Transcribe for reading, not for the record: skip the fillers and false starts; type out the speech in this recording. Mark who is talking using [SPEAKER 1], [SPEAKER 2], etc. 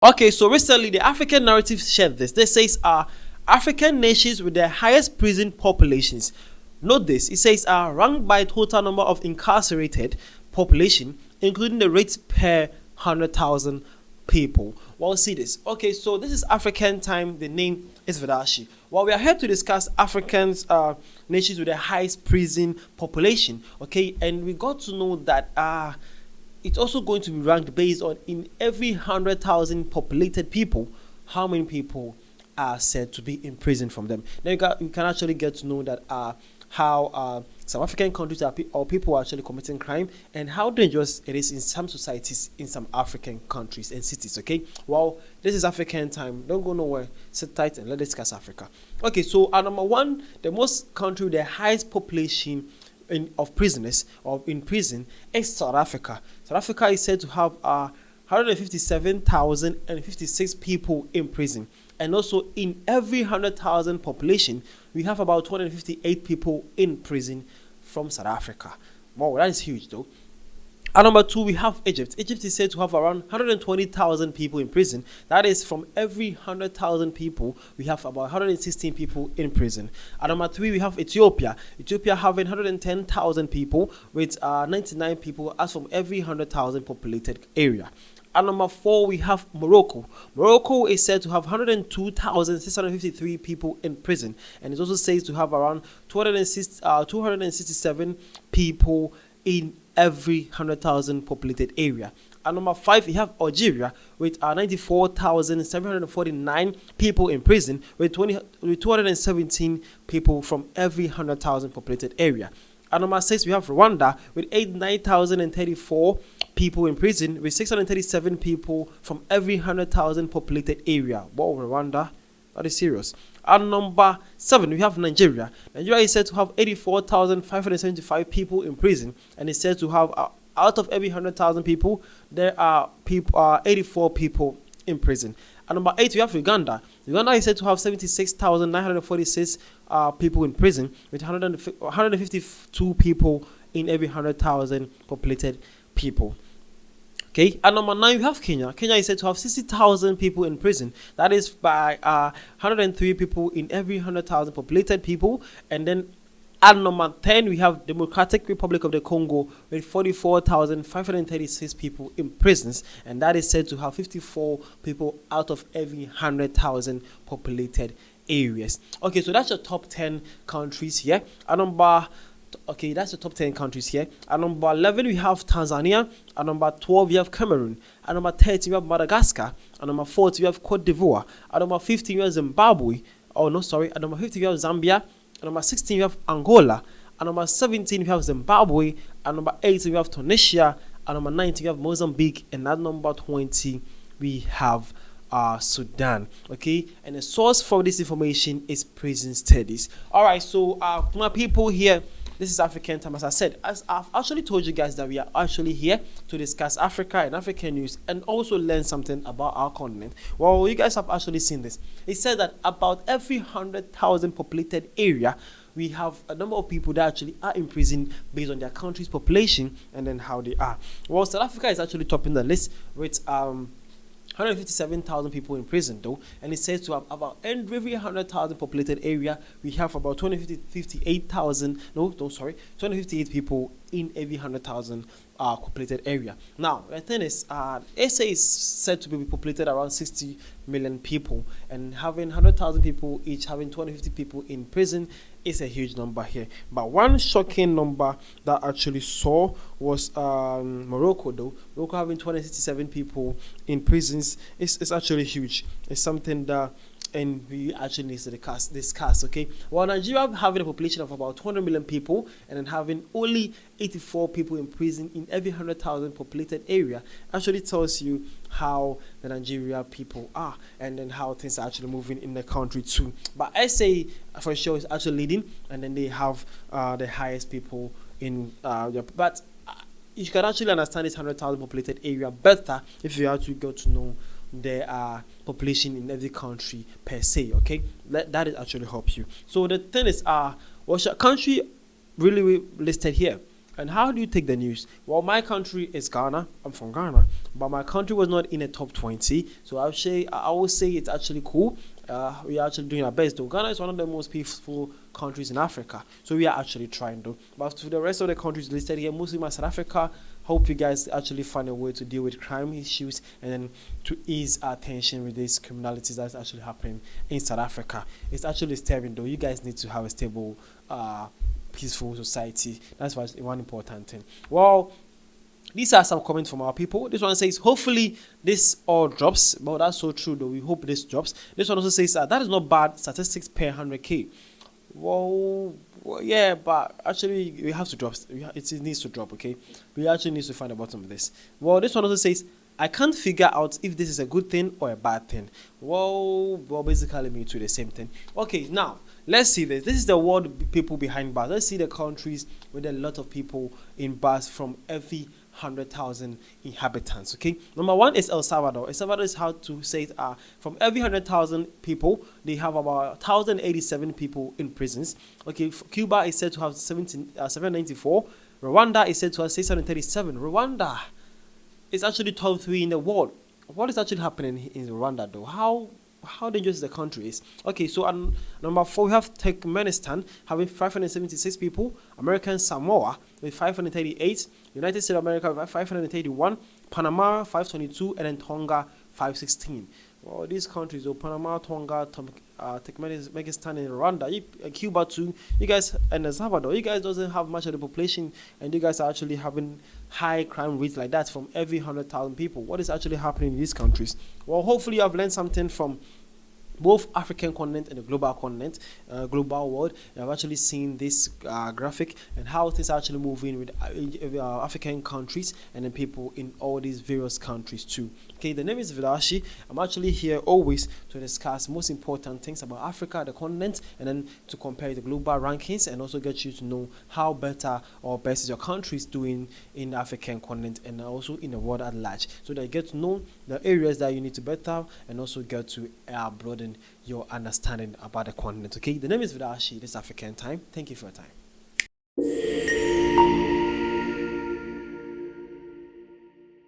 [SPEAKER 1] Okay, so recently the African narrative shared this. This says African nations with their highest prison populations. Note this. It says ranked by total number of incarcerated population, including the rates per 100,000 people. Well, see this. Okay, so this is African time. The name is Vedashi. Well, we are here to discuss Africans nations with the highest prison population. Okay, and we got to know that it's also going to be ranked based on in every 100,000 populated people, how many people are said to be in prison from them. Then you can actually get to know that how some African countries or people are actually committing crime and how dangerous it is in some societies in some African countries and cities. Okay, well, this is African time. Don't go nowhere. Sit tight and let's discuss Africa. Okay, so number one, the most country with the highest population of prisoners or in prison is South Africa. South Africa is said to have 157,056 people in prison, and also in every 100,000 population we have about 258 people in prison from South Africa. Wow, that is huge though. At number two, we have Egypt. Egypt is said to have around 120,000 people in prison. That is, from every 100,000 people, we have about 116 people in prison. At number three, we have Ethiopia. Ethiopia having 110,000 people with 99 people as from every 100,000 populated area. At number four, we have Morocco. Morocco is said to have 102,653 people in prison, and it also says to have around 267 people in every 100,000 populated area. At number five, we have Algeria with 94,749 people in prison with 217 people from every 100,000 populated area. At number six, we have Rwanda with 89,034 people in prison with 637 people from every 100,000 populated area. Wow, Rwanda, that is serious. At number seven, we have Nigeria. Nigeria is said to have 84,575 people in prison, and is said to have out of every 100,000 people, there are 84 people in prison. At number eight, we have Uganda. Uganda is said to have 76,946 people in prison, with 152 people in every 100,000 populated people. Okay, at number nine, we have Kenya. Kenya is said to have 60,000 people in prison. That is by 103 people in every 100,000 populated people. And then at number 10, we have Democratic Republic of the Congo with 44,536 people in prisons. And that is said to have 54 people out of every 100,000 populated areas. Okay, so that's your top 10 countries here. Okay, that's the top 10 countries here. At number 11, we have Tanzania. At number 12, we have Cameroon. At number 13, we have Madagascar. At number 14, we have Cote d'Ivoire. At number 15, we have Zimbabwe. At number 15, we have Zambia. At number 16, we have Angola. At number 17, we have Zimbabwe. At number 18, we have Tunisia. At number 19, we have Mozambique. And at number 20, we have Sudan. Okay, and the source for this information is Prison Studies. All right, so my people here, this is African time. As I said, as I've actually told you guys that we are actually here to discuss Africa and African news and also learn something about our continent. Well, you guys have actually seen this. It said that about every 100,000 populated area, we have a number of people that actually are in prison based on their country's population and then how they are. Well, South Africa is actually topping the list with 157,000 people in prison though, and it says to have about every 100,000 populated area we have about 258 people in every 100,000 populated area. Now the thing is, SA is said to be populated around 60 million people, and having 100,000 people each having 250 people in prison is a huge number here. But one shocking number that I actually saw was Morocco though. Morocco having 267 people in prisons is actually huge. It's something that and we actually need to discuss. Okay, well, Nigeria having a population of about 200 million people and then having only 84 people in prison in every 100,000 populated area actually tells you how the Nigeria people are and then how things are actually moving in the country too. But SA for sure is actually leading, and then they have the highest people in but you can actually understand this 100,000 populated area better if you actually go to know the population in every country per se. Okay, that is actually help you. So the thing is, what's your country really listed here? And how do you take the news? Well, my country is Ghana. I'm from Ghana, but my country was not in the top 20. So I would say it's actually cool. We are actually doing our best though. Ghana is one of the most peaceful countries in Africa. So we are actually trying though. But to the rest of the countries listed here, mostly my South Africa, hope you guys actually find a way to deal with crime issues and then to ease our tension with these criminalities that's actually happening in South Africa. It's actually disturbing though. You guys need to have a stable, peaceful society. That's one important thing. Well, these are some comments from our people. This one says, hopefully this all drops. Well, that's so true though. We hope this drops. This one also says, that is not bad statistics per 100k. Well, yeah, but actually we have to drop. It needs to drop, okay? We actually need to find the bottom of this. Well, this one also says, I can't figure out if this is a good thing or a bad thing. Well, basically me too, the same thing. Okay, now let's see this. This is the world people behind bars. Let's see the countries with a lot of people in bars from every 100,000 inhabitants. Okay, number one is El Salvador. El Salvador is how to say it. From every 100,000 people, they have about 1,087 people in prisons. Okay, Cuba is said to have 794. Rwanda is said to have 637. Rwanda is actually top 3 in the world. What is actually happening in Rwanda though? How dangerous the country is. Okay, so number 4 we have Turkmenistan having 576 people, American Samoa with 538, United States of America with 531, Panama 522, and then Tonga 516. Well, these countries, Panama, Tonga, Turkmenistan, and Rwanda, Cuba too, you guys, and El Salvador, you guys doesn't have much of the population, and you guys are actually having high crime rates like that from every 100,000 people. What is actually happening in these countries? Well, hopefully you have learned something from both African continent and the global continent, global world. You have actually seen this graphic and how things are actually moving with African countries and then people in all these various countries too. Okay, the name is Vidashi. I'm actually here always to discuss most important things about Africa, the continent, and then to compare the global rankings and also get you to know how better or best is your country is doing in the African continent and also in the world at large, so that you get to know the areas that you need to better and also get to broaden your understanding about the continent. Okay, the name is Vidashi. This is African Time. Thank you for your time.